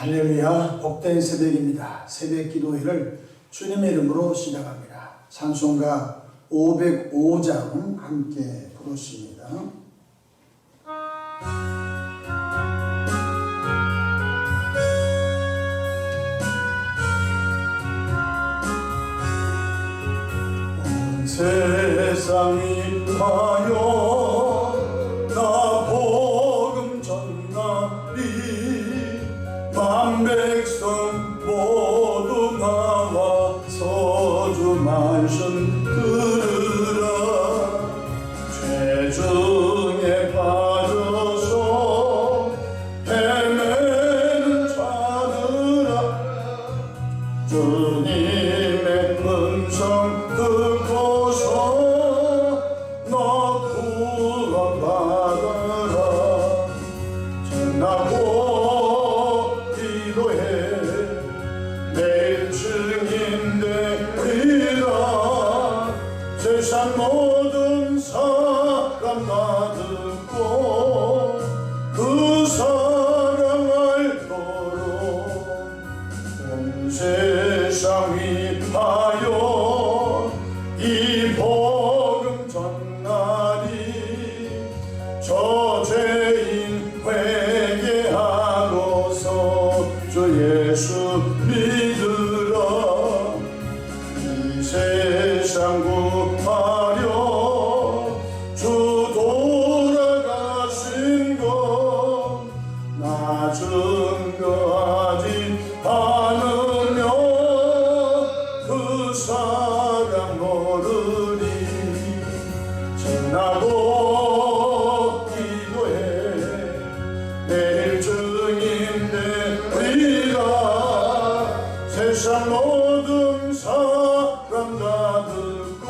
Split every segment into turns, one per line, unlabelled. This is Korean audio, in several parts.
할렐루야, 복된 새벽입니다. 새벽 기도회를 주님의 이름으로 시작합니다. 찬송가 505장 함께 부르십니다. 온 세상이 하여 나 복음 전하리 만백성 모두 나와서 주 말씀 들으라. 죄중에 빠져서 헤매는 자들아, 주님의 음성 듣고서 너 구원받아라. 전하고 기도해 매일 증인 되리라. 세상 모든 사람 다 듣고 그 사랑 알도록 온 세상 위하여 이 복음 전하리. 저 죄인 회개하고서 주 예수 믿으라. 이 세상 구하려 주 돌아가신 것 나 증거하지 않으며 그 사랑 모르니. 전하고 기도해 내일 증인 되리라. 세상 모든 사람 다 듣고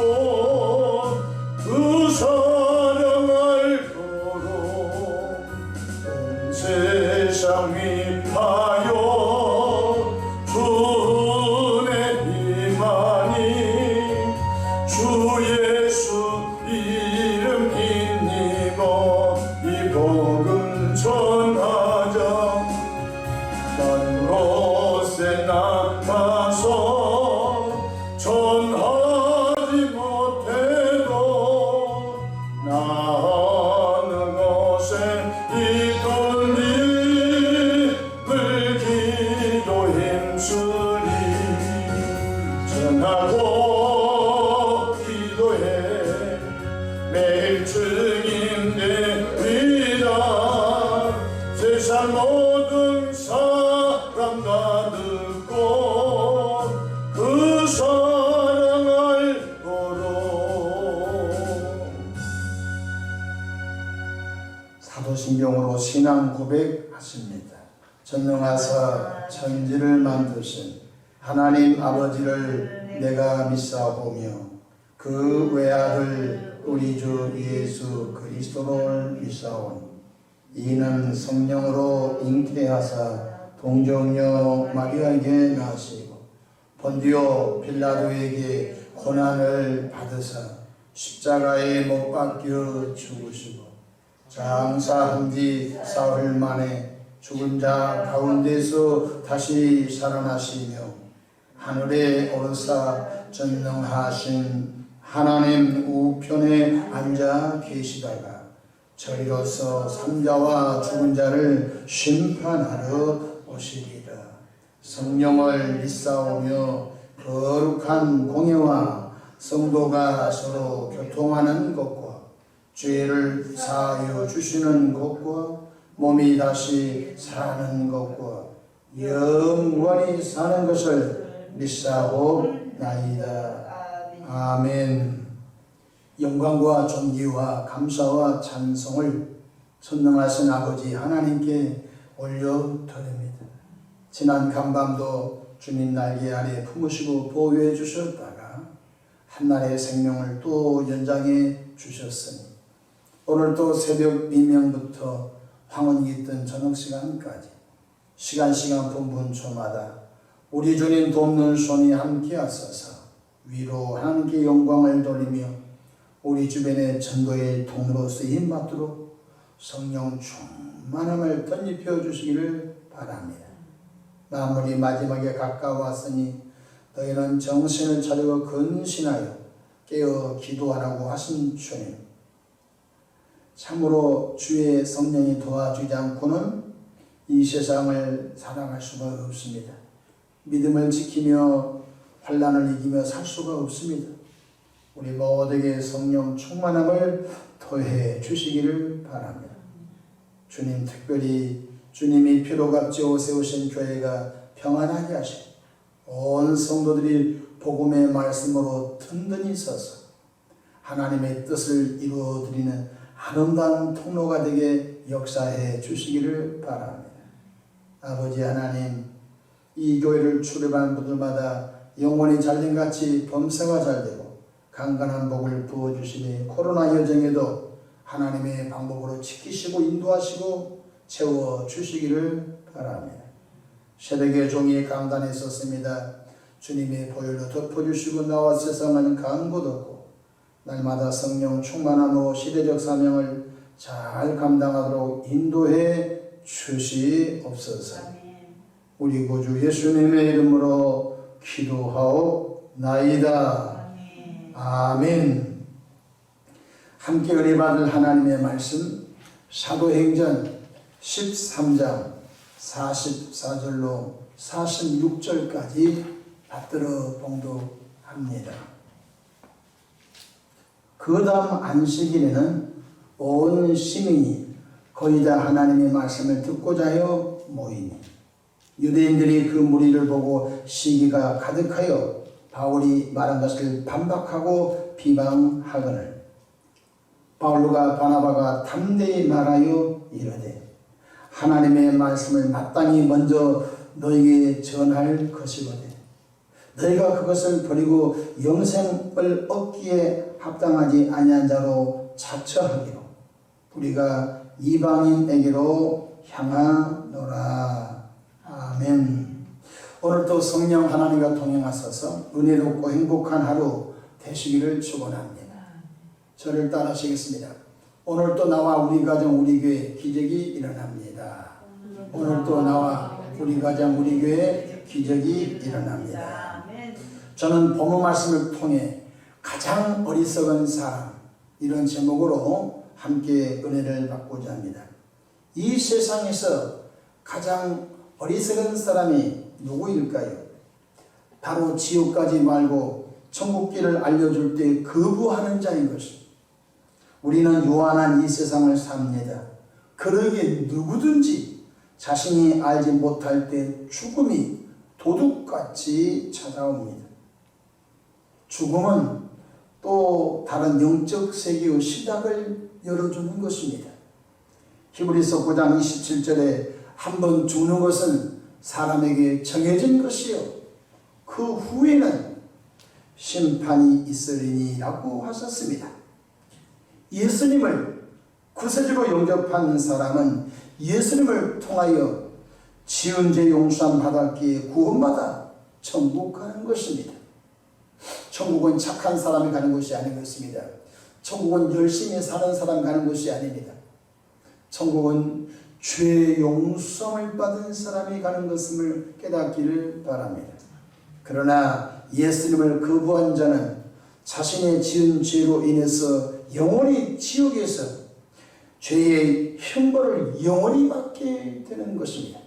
그 사랑 알도록 온 세상 위하여 주 은혜 임하니. 주 예수 이름 힘입어 이 복음 전하자. 먼곳에 나가서 전하지 못해도 나가는 곳에 있던 님을 기도 힘쓰리. 전하고 기도해 매일 증인 되리라. 세상 모든 사람 다 듣고 그 사랑 알도록. 사도신경으로 신앙 고백하십니다. 전능하사 천지를 만드신 하나님 아버지를 내가 믿사오며 그 외아들 우리 주 예수 그리스도를 믿사오니 이는 성령으로 잉태하사 동정녀 마리아에게 나시고 본디오 빌라도에게 고난을 받으사 십자가에 못 박혀 죽으시고 장사한 뒤 사흘 만에 죽은 자 가운데서 다시 살아나시며 하늘에 오르사 전능하신 하나님 우편에 앉아 계시다가 저리로서 삼자와 죽은 자를 심판하러 오시리라. 성령을 믿사오며 거룩한 공예와 성도가 서로 교통하는 것과 죄를 사하여 주시는 것과 몸이 다시 사는 것과 영원히 사는 것을 믿사오나이다. 아멘. 영광과 존귀와 감사와 찬송을 전능하신 아버지 하나님께 올려드립니다. 지난 간밤도 주님 날개 아래 품으시고 보호해 주셨다가 한날의 생명을 또 연장해 주셨으니 오늘 또 새벽 미명부터 황혼이 깃든 저녁시간까지 시간 분분초마다 우리 주님 돕는 손이 함께 하소서. 위로 하나님께 영광을 돌리며 우리 주변의 전도의 통로로 쓰임 받도록 성령 충만함을 덧입혀 주시기를 바랍니다. 만물이 마지막에 가까웠으니 너희는 정신을 차리고 근신하여 깨어 기도하라고 하신 주님, 참으로 주의 성령이 도와주지 않고는 이 세상을 살아갈 수가 없습니다. 믿음을 지키며 환난을 이기며 살 수가 없습니다. 우리 모두에게 성령 충만함을 더해 주시기를 바랍니다. 주님, 특별히 주님이 피로값지어 세우신 교회가 평안하게 하시고 온 성도들이 복음의 말씀으로 든든히 서서 하나님의 뜻을 이루어드리는 아름다운 통로가 되게 역사해 주시기를 바랍니다. 아버지 하나님, 이 교회를 출입하는 분들마다 영혼이 잘림같이 범사가 잘되고 강건한 복을 부어주시니 코로나 여정에도 하나님의 방법으로 지키시고 인도하시고 채워주시기를 바랍니다. 새벽의 종이 강단에 섰습니다. 주님의 보혈로 덮어주시고 나와 세상은 간곳 없고 날마다 성령 충만함으로 시대적 사명을 잘 감당하도록 인도해 주시옵소서. 우리 구주 예수님의 이름으로 기도하옵나이다. 아멘. 함께 은혜 받을 하나님의 말씀 사도행전 13장 44절로 46절까지 받들어 봉독합니다. 그 다음 안식일에는 온 시민이 거의 다 하나님의 말씀을 듣고자 하여 모이니 유대인들이 그 무리를 보고 시기가 가득하여 바울이 말한 것을 반박하고 비방하거늘 바울과 바나바가 담대히 말하여 이르되 하나님의 말씀을 마땅히 먼저 너희에게 전할 것이거든 너희가 그것을 버리고 영생을 얻기에 합당하지 아니한 자로 자처하기로 우리가 이방인에게로 향하노라. 아멘. 오늘도 성령 하나님과 동행하셔서 은혜롭고 행복한 하루 되시기를 축원합니다. 저를 따라하시겠습니다. 오늘도 나와 우리 가정 우리 교회 기적이 일어납니다. 오늘도 나와 우리 가정 우리 교회 기적이 일어납니다. 저는 본문 말씀을 통해 가장 어리석은 사람 이런 제목으로 함께 은혜를 받고자 합니다. 이 세상에서 가장 어리석은 사람이 누구일까요? 바로 지옥 가지 말고 천국길을 알려줄 때 거부하는 자인 것입니다. 우리는 유한한 이 세상을 삽니다. 그러기에 누구든지 자신이 알지 못할 때 죽음이 도둑같이 찾아옵니다. 죽음은 또 다른 영적 세계의 시작을 열어주는 것입니다. 히브리서 9장 27절에 한번 죽는 것은 사람에게 정해진 것이요 그 후에는 심판이 있으리니 라고 하셨습니다. 예수님을 구세주로 영접한 사람은 예수님을 통하여 지은 죄 용서함 받았기에 구원받아 천국 가는 것입니다. 천국은 착한 사람이 가는 곳이 아닌 것입니다. 천국은 열심히 사는 사람이 가는 곳이 아닙니다. 천국은 죄 용서를 받은 사람이 가는 것임을 깨닫기를 바랍니다. 그러나 예수님을 거부한 자는 자신의 지은 죄로 인해서 영원히 지옥에서 죄의 형벌을 영원히 받게 되는 것입니다.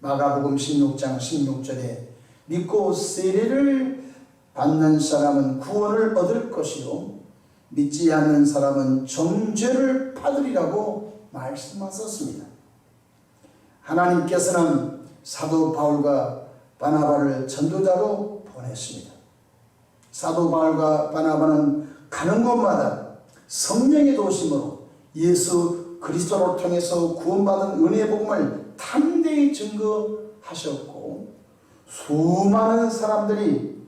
마가복음 16장 16절에 믿고 세례를 받는 사람은 구원을 얻을 것이요 믿지 않는 사람은 정죄를 받으리라고 말씀하셨습니다. 하나님께서는 사도 바울과 바나바를 전도자로 보냈습니다. 사도 바울과 바나바는 가는 곳마다 성령의 도심으로 예수 그리스도를 통해서 구원받은 은혜의 복음을 담대히 증거하셨고 수많은 사람들이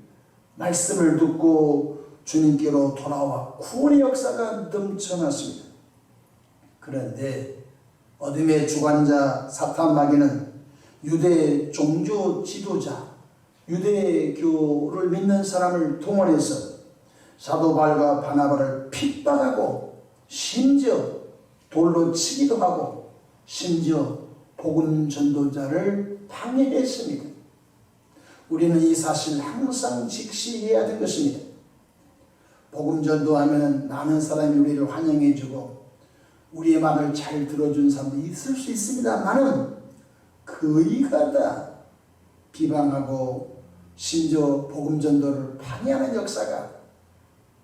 말씀을 듣고 주님께로 돌아와 구원의 역사가 넘쳐났습니다. 그런데 어둠의 주관자 사탄 마귀는 유대 종교 지도자, 유대교를 믿는 사람을 동원해서 사도 바울과 바나바를 핍박하고 심지어 돌로 치기도 하고 심지어 복음 전도자를 방해했습니다. 우리는 이 사실을 항상 직시해야 될 것입니다. 복음 전도하면 많은 사람이 우리를 환영해주고 우리의 말을 잘 들어준 사람도 있을 수 있습니다만은 그이가 다 비방하고 심지어 복음 전도를 방해하는 역사가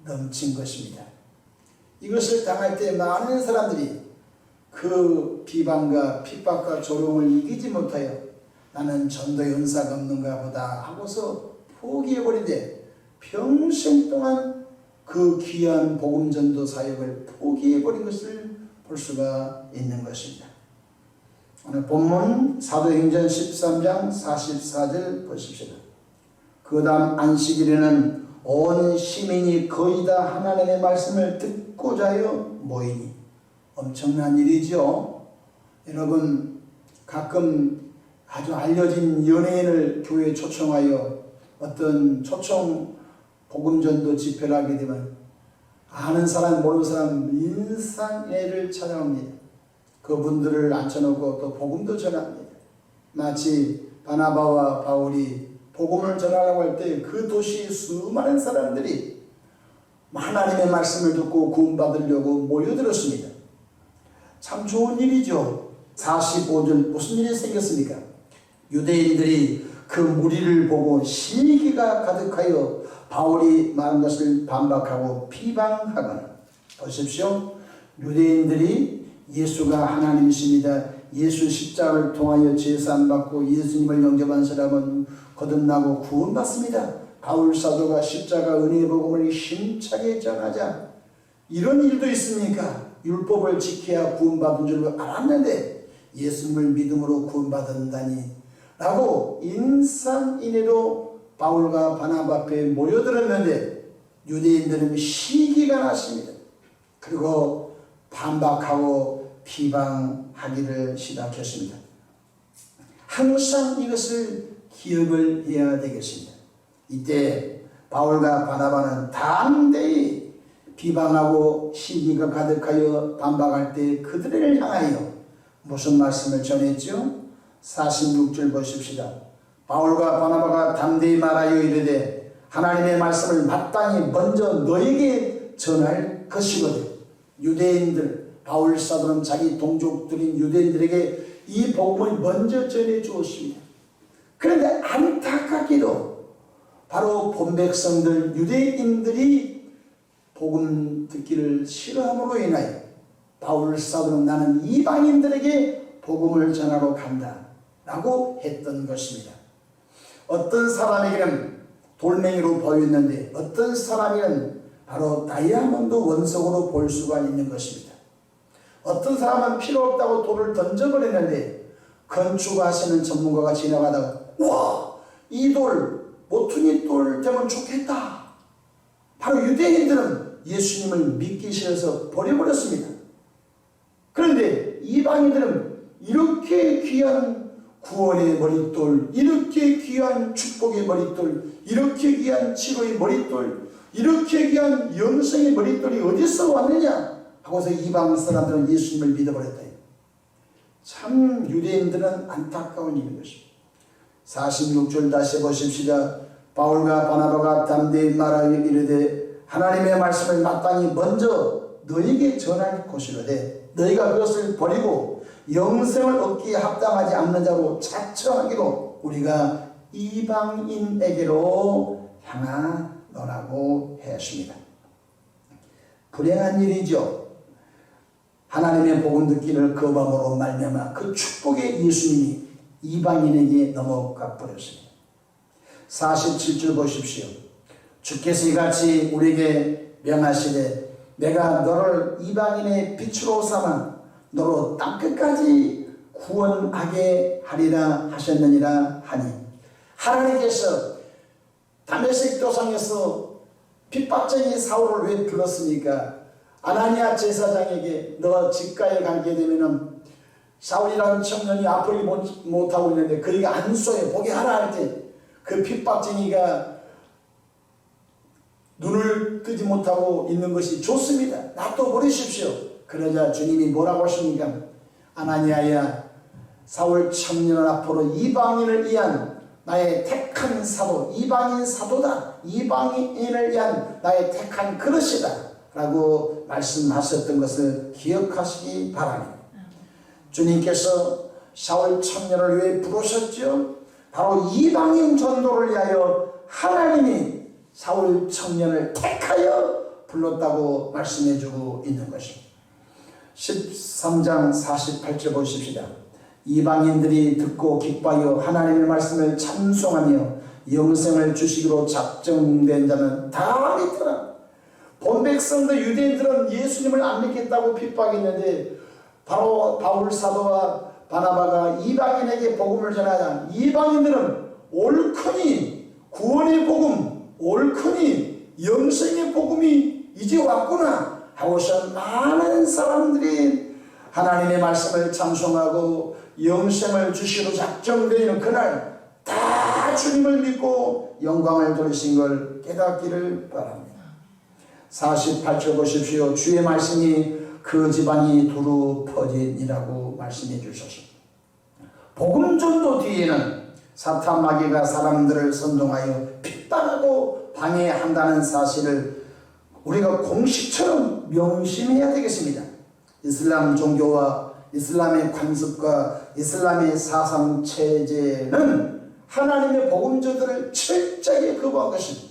넘친 것입니다. 이것을 당할 때 많은 사람들이 그 비방과 핍박과 조롱을 이기지 못하여 나는 전도 연사가 없는가 보다 하고서 포기해버리되 평생 동안 그 귀한 복음 전도 사역을 포기해버린 것을 볼 수가 있는 것입니다. 오늘 본문 사도행전 13장 44절 보십시오. 그 다음 안식일에는 온 시민이 거의 다 하나님의 말씀을 듣고자 하여 모이니. 엄청난 일이죠. 여러분 가끔 아주 알려진 연예인을 교회에 초청하여 어떤 초청 복음전도 집회를 하게 되면 아는 사람 모르는 사람 인산인해를 찾아옵니다. 그분들을 앉혀놓고 또 복음도 전합니다. 마치 바나바와 바울이 복음을 전하려고 할 때 그 도시에 수많은 사람들이 하나님의 말씀을 듣고 구원받으려고 모여들었습니다. 참 좋은 일이죠. 45절 무슨 일이 생겼습니까? 유대인들이 그 무리를 보고 시기가 가득하여 바울이 말한 것을 반박하고 비방하거나. 보십시오. 유대인들이 예수가 하나님이십니다. 예수 십자가를 통하여 제사함받고 예수님을 영접한 사람은 거듭나고 구원받습니다. 바울 사도가 십자가 은혜의 복음을 힘차게 전하자 이런 일도 있습니까? 율법을 지켜야 구원받은 줄 알았는데 예수님을 믿음으로 구원받는다니 라고 인산인해로 바울과 바나바 앞에 모여들었는데 유대인들은 시기가 났습니다. 그리고 반박하고 비방하기를 시작했습니다. 항상 이것을 기억을 해야 되겠습니다. 이때 바울과 바나바는 담대히 비방하고 시기가 가득하여 반박할 때 그들을 향하여 무슨 말씀을 전했죠? 46절 보십시다. 바울과 바나바가 담대히 말하여 이르되 하나님의 말씀을 마땅히 먼저 너에게 전할 것이거든. 유대인들, 바울 사도는 자기 동족들인 유대인들에게 이 복음을 먼저 전해 주었습니다. 그런데 안타깝게도 바로 본백성들 유대인들이 복음 듣기를 싫어함으로 인하여 바울 사도는 나는 이방인들에게 복음을 전하러 간다 라고 했던 것입니다. 어떤 사람에게는 돌멩이로 보였는데 어떤 사람에게는 바로 다이아몬드 원석으로 볼 수가 있는 것입니다. 어떤 사람은 필요 없다고 돌을 던져버렸는데 건축하시는 전문가가 지나가다가 와! 이 돌 모퉁이 돌 되면 좋겠다. 바로 유대인들은 예수님을 믿기 싫어서 버려버렸습니다. 그런데 이방인들은 이렇게 귀한 구원의 머릿돌, 이렇게 귀한 축복의 머릿돌, 이렇게 귀한 치료의 머릿돌, 이렇게 귀한 영생의 머릿돌이 어디서 왔느냐 하고서 이방 사람들은 예수님을 믿어버렸다. 참 유대인들은 안타까운 일인 것입니다. 46절 다시 보십시다. 바울과 바나바가 담대히 말하여 이르되 하나님의 말씀을 마땅히 먼저 너에게 전할 것이로되 너희가 그것을 버리고 영생을 얻기에 합당하지 않는 자로 자처하기로 우리가 이방인에게로 향하노라고 했습니다. 불행한 일이죠. 하나님의 복음 듣기를 거부함으로 말미암아 그 축복의 예수님이 이방인에게 넘어가 버렸습니다. 47절 보십시오. 주께서 이같이 우리에게 명하시되 내가 너를 이방인의 빛으로 삼아 너로 땅끝까지 구원하게 하리라 하셨느니라 하니 하나님께서 다메섹 도상에서 핍박쟁이 사울을 왜 불렀습니까? 아나니아 제사장에게 너 집가에 가게 되면은 사울이라는 청년이 앞을 못하고 있는데 그에게 안수해 보게 하라 할 때 그 핍박쟁이가 눈을 뜨지 못하고 있는 것이 좋습니다. 놔둬 버리십시오. 그러자 주님이 뭐라고 하십니까? 아나니아야 사울 청년을 앞으로 이방인을 위한 나의 택한 사도, 이방인 사도다. 이방인을 위한 나의 택한 그릇이다 라고 말씀하셨던 것을 기억하시기 바랍니다. 주님께서 사울 청년을 왜 부르셨죠? 바로 이방인 전도를 위하여 하나님이 사울 청년을 택하여 불렀다고 말씀해주고 있는 것입니다. 13장 48절 보십시다. 이방인들이 듣고 기뻐하여 하나님의 말씀을 찬송하며 영생을 주시기로 작정된 자는 다 믿더라. 본 백성들 유대인들은 예수님을 안 믿겠다고 핍박했는데 바로 바울 사도와 바나바가 이방인에게 복음을 전하자 이방인들은 옳거니 구원의 복음, 옳거니 영생의 복음이 이제 왔구나 하고서 많은 사람들이 하나님의 말씀을 찬송하고 영생을 주시로 작정되는 그날 다 주님을 믿고 영광을 돌리신 걸 깨닫기를 바랍니다. 48절 보십시오. 주의 말씀이 그 지방이 두루 퍼지니라고 말씀해 주셨습니다. 복음 전도 뒤에는 사탄 마귀가 사람들을 선동하여 핍박하고 방해한다는 사실을 우리가 공식처럼 명심해야 되겠습니다. 이슬람 종교와 이슬람의 관습과 이슬람의 사상 체제는 하나님의 복음자들을 철저하게 거부한 것입니다.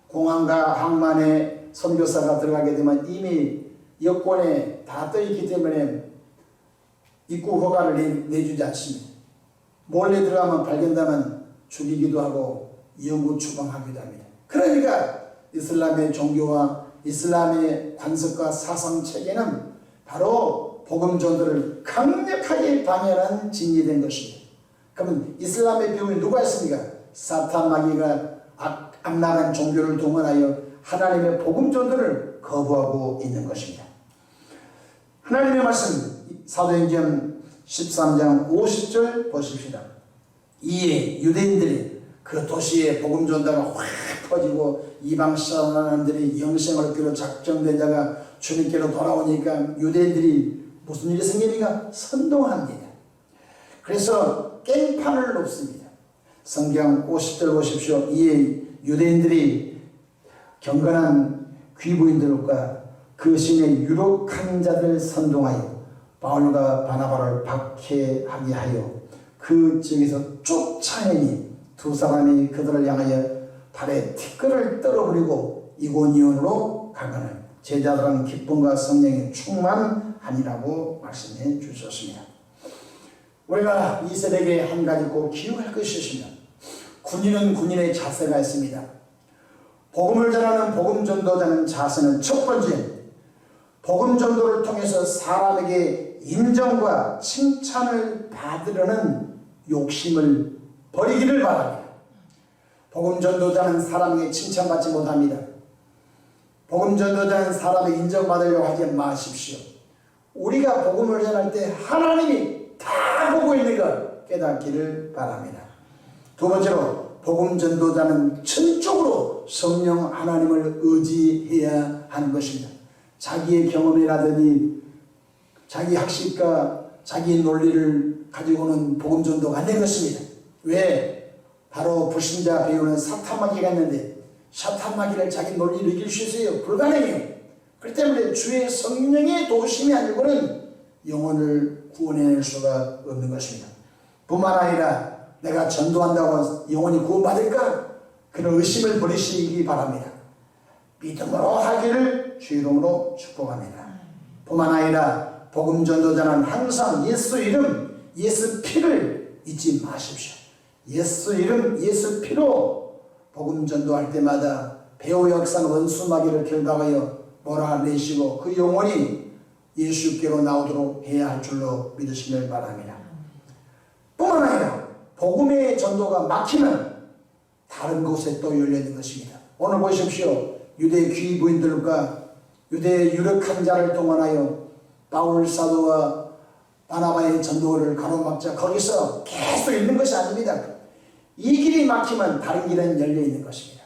공항과 항만에 선교사가 들어가게 되면 이미 여권에 다 떠있기 때문에 입국 허가를 내주지 않습니다. 몰래 들어가면 발견되면 죽이기도 하고 영구 추방하기도 합니다. 그러니까 이슬람의 종교와 이슬람의 관습과 사상 체계는 바로 복음 전도를 강력하게 방해하는 진리된 것입니다. 그러면 이슬람의 병이 누가 있습니까? 사탄 마귀가 악랄한 종교를 동원하여 하나님의 복음 전도를 거부하고 있는 것입니다. 하나님의 말씀 사도행전 13장 50절 보십시다. 이에 유대인들이 그 도시에 복음 전도가 확 퍼지고 이방 사람들이 영생을 얻기로 작정된 자가 주님께로 돌아오니까 유대인들이 무슨 일이 생기니까 선동합니다. 그래서 깽판을 놓습니다. 성경 50절 보십시오. 이에 유대인들이 경건한 귀부인들과 그 신의 유력한 자들을 선동하여 바울과 바나바를 박해하게 하여 그 지역에서 쫓아내니 두 사람이 그들을 향하여 발에 티끌을 떨어버리고 이고니온으로 가거늘 제자들은 기쁨과 성령에 충만하니라고 말씀해 주셨습니다. 우리가 이 세대에 한 가지 꼭 기억할 것이 있습니다. 군인은 군인의 자세가 있습니다. 복음을 전하는 복음 전도자는 자세는 첫 번째, 복음 전도를 통해서 사람에게 인정과 칭찬을 받으려는 욕심을 버리기를 바랍니다. 복음 전도자는 사람에게 칭찬받지 못합니다. 복음 전도자는 사람에게 인정받으려고 하지 마십시오. 우리가 복음을 전할 때 하나님이 다 보고 있는 걸 깨닫기를 바랍니다. 두 번째로 복음 전도자는 전적으로 성령 하나님을 의지해야 하는 것입니다. 자기의 경험이라든지 자기 학식과 자기 논리를 가지고는 복음 전도가 안 된 것입니다. 왜? 바로 불신자 배우는 사탄 마귀가 있는데 사탄 마귀를 자기 논리로 이길 수 있어요? 불가능해요. 그렇기 때문에 주의 성령의 도우심이 아니고는 영혼을 구원해낼 수가 없는 것입니다. 뿐만 아니라 내가 전도한다고 영혼이 구원받을까? 그런 의심을 버리시기 바랍니다. 믿음으로 하기를 주 이름으로 축복합니다. 뿐만 아니라 복음 전도자는 항상 예수 이름, 예수 피를 잊지 마십시오. 예수 이름, 예수 피로 복음 전도할 때마다 배후 역상 원수 마귀를 결박하여 몰아내시고 그 영혼이 예수께로 나오도록 해야 할 줄로 믿으시길 바랍니다. 뿐만 아니라 복음의 전도가 막히면 다른 곳에 또 열려있는 것입니다. 오늘 보십시오. 유대 귀부인들과 유대 유력한 자를 동원하여 바울 사도와 바나바의 전도를 가로막자 거기서 계속 있는 것이 아닙니다. 이 길이 막히면 다른 길은 열려있는 것입니다.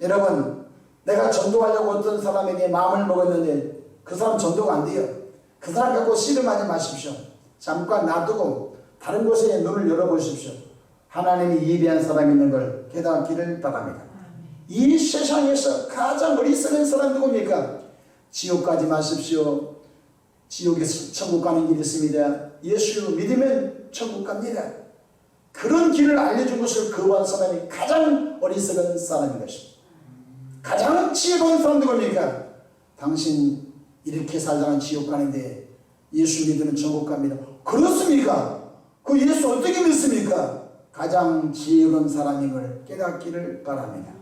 여러분, 내가 전도하려고 어떤 사람에게 마음을 먹었는데 그 사람 전도가 안 돼요. 그 사람 갖고 씨름하지 마십시오. 잠깐 놔두고 다른 곳에 눈을 열어보십시오. 하나님이 예비한 사람이 있는 걸 깨닫기를 바랍니다. 이 세상에서 가장 어리석은 사람 누굽니까? 지옥 가지 마십시오. 지옥에서 천국 가는 길이 있습니다. 예수 믿으면 천국 갑니다. 그런 길을 알려준 것을 거부한 사람이 가장 어리석은 사람인 것입니다. 가장 지혜로운 사람 누굽니까? 당신 이렇게 살다가 지옥 가는데 예수 믿으면 천국 갑니다. 그렇습니까? 그 예수 어떻게 믿습니까? 가장 지혜로운 사람임을 깨닫기를 바랍니다.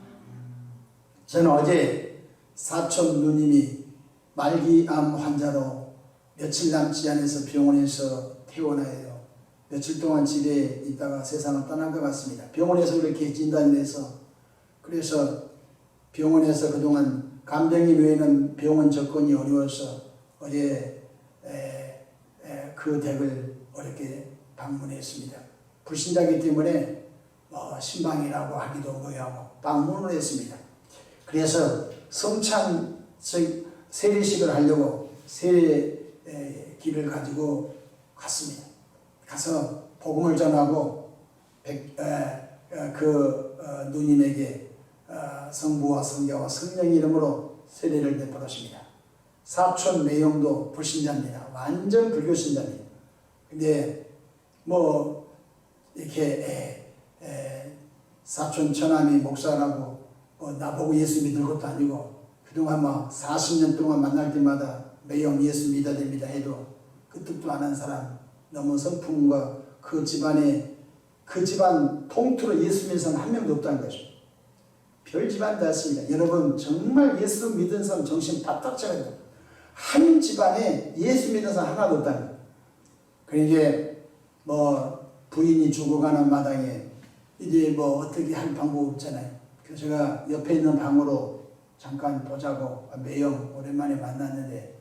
저는 어제 사촌 누님이 말기암 환자로 며칠 남지 않아서 병원에서 퇴원하여 며칠 동안 집에 있다가 세상을 떠난 것 같습니다. 병원에서 그렇게 진단이 돼서 그래서 병원에서 그동안 간병인 외에는 병원 접근이 어려워서 어제 그 댁을 어렵게 방문했습니다. 불신자이기 때문에 신방이라고 하기도 뭐하고 방문을 했습니다. 그래서 성찬 세례식을 하려고 세례기를 가지고 갔습니다. 가서 복음을 전하고 누님에게 성부와 성자와 성령 이름으로 세례를 베풀었습니다. 사촌 매형도 불신자입니다. 완전 불교 신자입니다. 근데 이렇게 사촌 처남이 목사라고 나보고 예수 믿을 것도 아니고 그동안 40년 동안 만날 때마다 매형 예수 믿어야 됩니다 해도 그 뜻도 안 한 사람, 너무 성품과 그 집안 통틀어 예수 믿는 사람 한 명도 없다는 것입니다. 별 집안 됐습니다. 여러분 정말 예수 믿은 사람 정신 바짝 차려야 돼요. 한 집안에 예수 믿는 사람 하나도 없다는 거예요. 그러니까 부인이 죽어가는 마당에 이제 어떻게 할 방법 없잖아요. 그래서 제가 옆에 있는 방으로 잠깐 보자고 매형 오랜만에 만났는데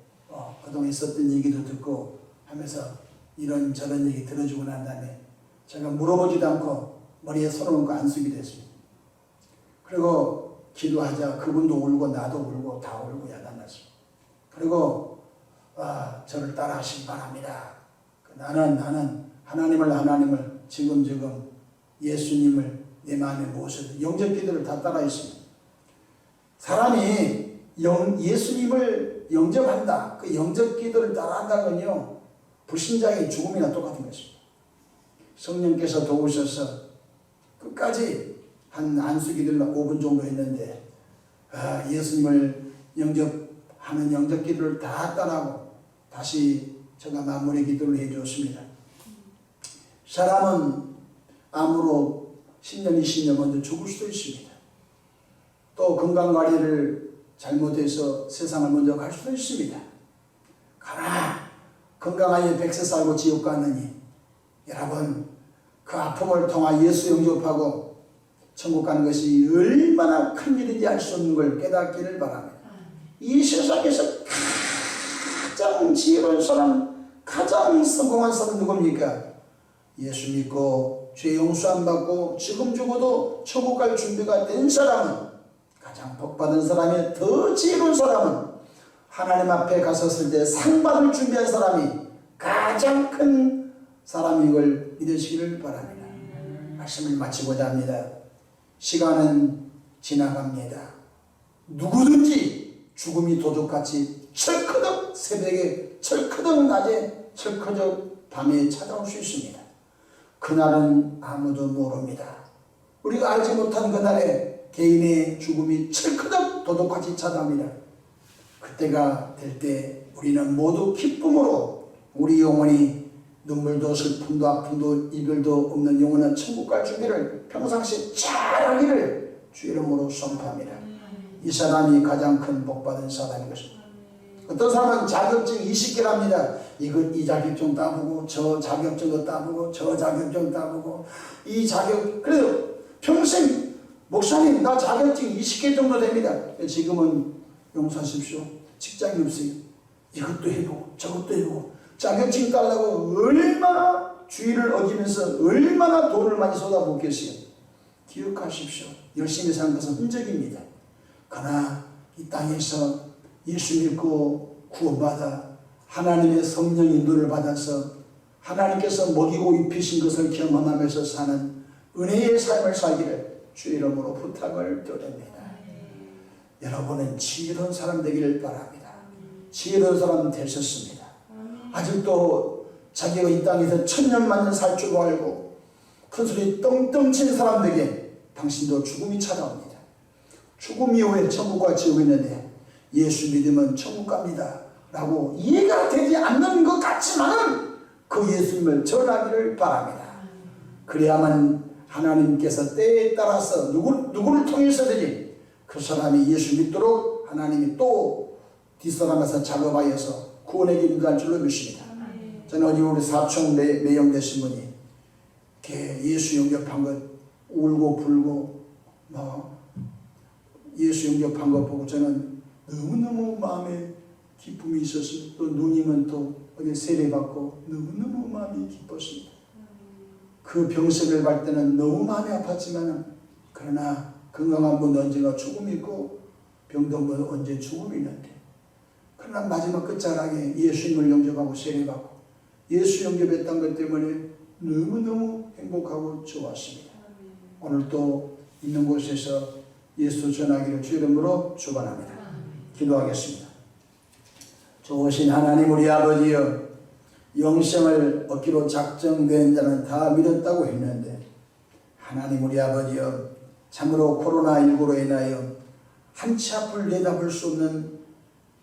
그동안 있었던 얘기도 듣고 하면서 이런저런 얘기 들어주고 난 다음에 제가 물어보지도 않고 머리에 손을 얹고 안수기 됐습니다. 그리고 기도하자 그분도 울고 나도 울고 다 울고 야단났습니다. 그리고 저를 따라 하시기 바랍니다. 나는 하나님을 지금 예수님을 내 마음에 모셔도 영접 기도를 다 따라 했습니다. 사람이 예수님을 영접한다. 그 영접 기도를 따라한다는 건요. 불신자의 죽음이나 똑같은 것입니다. 성령께서 도우셔서 끝까지 한 안수기도를 5분 정도 했는데 예수님을 영접하는 영접 기도를 다 따라하고 다시 제가 마무리 기도를 해주었습니다. 사람은 암으로 10년, 20년 먼저 죽을 수도 있습니다. 또 건강관리를 잘못해서 세상을 먼저 갈 수도 있습니다. 그러나 건강하여 100세 살고 지옥 가느니 여러분 그 아픔을 통하 예수 영접하고 천국 가는 것이 얼마나 큰 일인지 알 수 없는 걸 깨닫기를 바랍니다. 이 세상에서 가장 지혜로운 사람, 가장 성공한 사람 누굽니까? 예수 믿고 죄 용서 안 받고 지금 죽어도 천국 갈 준비가 된 사람은, 가장 복받은 사람이, 더 지혜로운 사람은 하나님 앞에 갔었을 때 상 받을 준비한 사람이 가장 큰 사람인 걸 믿으시기를 바랍니다. 말씀을 마치고자 합니다. 시간은 지나갑니다. 누구든지 죽음이 도둑같이 철커덕 새벽에, 철커덕 낮에, 철커덕 밤에 찾아올 수 있습니다. 그날은 아무도 모릅니다. 우리가 알지 못한 그날에 개인의 죽음이 철커덕 도둑같이 찾아옵니다. 그때가 될 때 우리는 모두 기쁨으로 우리 영혼이 눈물도 슬픔도 아픔도 이별도 없는 영원한 천국 갈 준비를 평상시 잘하기를 주 이름으로 선포합니다. 이 사람이 가장 큰 복받은 사람인 것입니다. 어떤 사람은 자격증 20개를 합니다. 이 자격증 따보고 저 자격증도 따보고 저 자격증 따보고 이 자격, 그래도 평생 목사님 나 자격증 20개 정도 됩니다. 지금은 용서하십시오. 직장이 없어요. 이것도 해보고 저것도 해보고 자격증 따려고 얼마나 주의를 어기면서 얼마나 돈을 많이 쏟아붓겠어요. 기억하십시오. 열심히 사는 것은 흔적입니다. 그러나 이 땅에서 예수 믿고 구원받아 하나님의 성령 인도를 받아서 하나님께서 먹이고 입히신 것을 경험하면서 사는 은혜의 삶을 살기를 주 이름으로 부탁을 드립니다. 여러분은 지혜로운 사람 되기를 바랍니다. 지혜로운 사람 되셨습니다. 아직도 자기가 이 땅에서 천년만년 살 줄 알고 큰소리 떵떵 친 사람들에게 당신도 죽음이 찾아옵니다. 죽음 이후에 천국과 지옥이 있는데 예수 믿으면 천국 갑니다 라고 이해가 되지 않는 것 같지만은 그 예수님을 전하기를 바랍니다. 그래야만 하나님께서 때에 따라서 누구를 통해서든지 그 사람이 예수 믿도록 하나님이 또 뒷사람에서 작업하여서 구원의 길을 갈 줄로 믿습니다. 저는 어디 우리 사촌 매형 되신 분이 예수 영접한 것 울고 불고 예수 영접한 것 보고 저는 너무너무 마음에 기쁨이 있었어요. 또 누님은 또 어디 세례받고 너무너무 마음이 기뻤습니다. 그 병석을 갈 때는 너무 마음이 아팠지만 그러나 건강한 분 언제가 죽음이 있고 병든 분 언제 죽음이 있는데 그러나 마지막 끝자락에 예수님을 영접하고 세례받고 예수 영접했던 것 때문에 너무너무 행복하고 좋았습니다. 오늘 또 있는 곳에서 예수 전하기를 주 이름으로 축원합니다. 기도하겠습니다. 좋으신 하나님 우리 아버지여, 영생을 얻기로 작정된 자는 다 믿었다고 했는데 하나님 우리 아버지여, 참으로 코로나19로 인하여 한치 앞을 내다볼 수 없는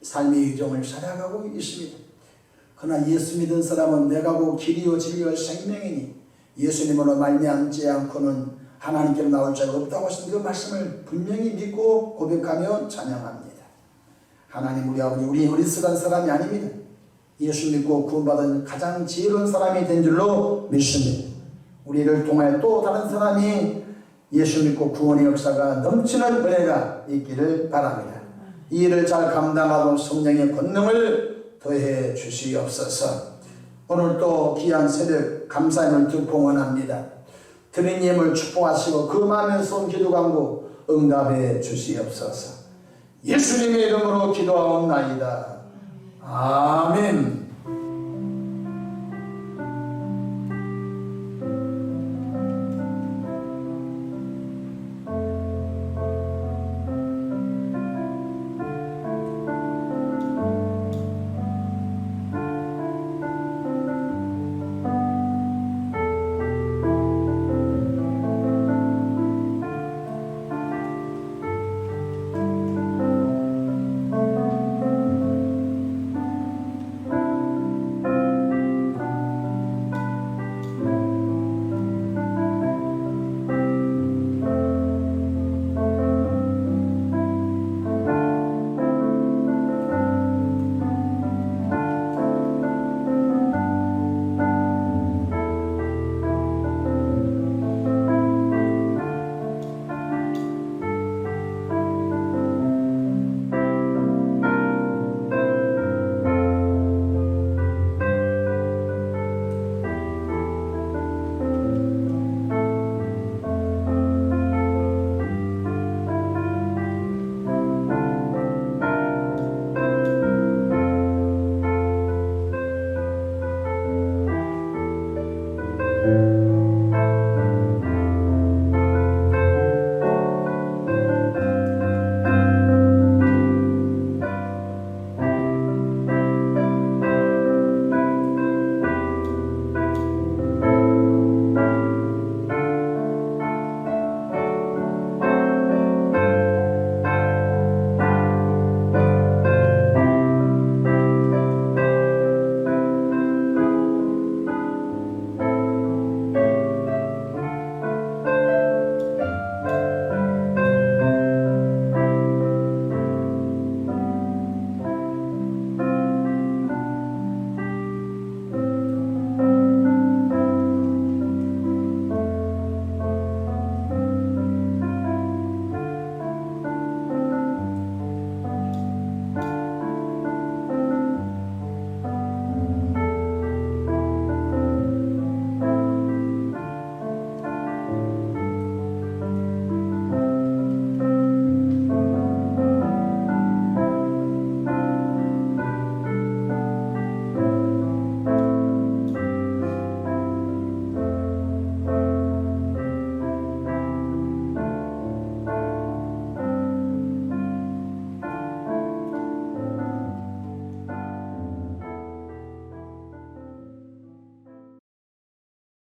삶의 유정을 살아가고 있습니다. 그러나 예수 믿은 사람은 내가 곧 길이요 진리요 생명이니 예수님으로 말미암지 않고는 하나님께로 나올 자가 없다고 하신 그 말씀을 분명히 믿고 고백하며 찬양합니다. 하나님 우리 아버지, 우리 어리석은 사람이 아닙니다. 예수 믿고 구원받은 가장 지혜로운 사람이 된 줄로 믿습니다. 우리를 통하여 또 다른 사람이 예수 믿고 구원의 역사가 넘치는 은혜가 있기를 바랍니다. 이 일을 잘 감당하고 성령의 권능을 더해 주시옵소서. 오늘 또 귀한 새벽 감사함을 듣고 원합니다. 드린 예물 축복하시고 그 마음에 쏜 기도 간구 응답해 주시옵소서. 예수님의 이름으로 기도하옵나이다. 아멘.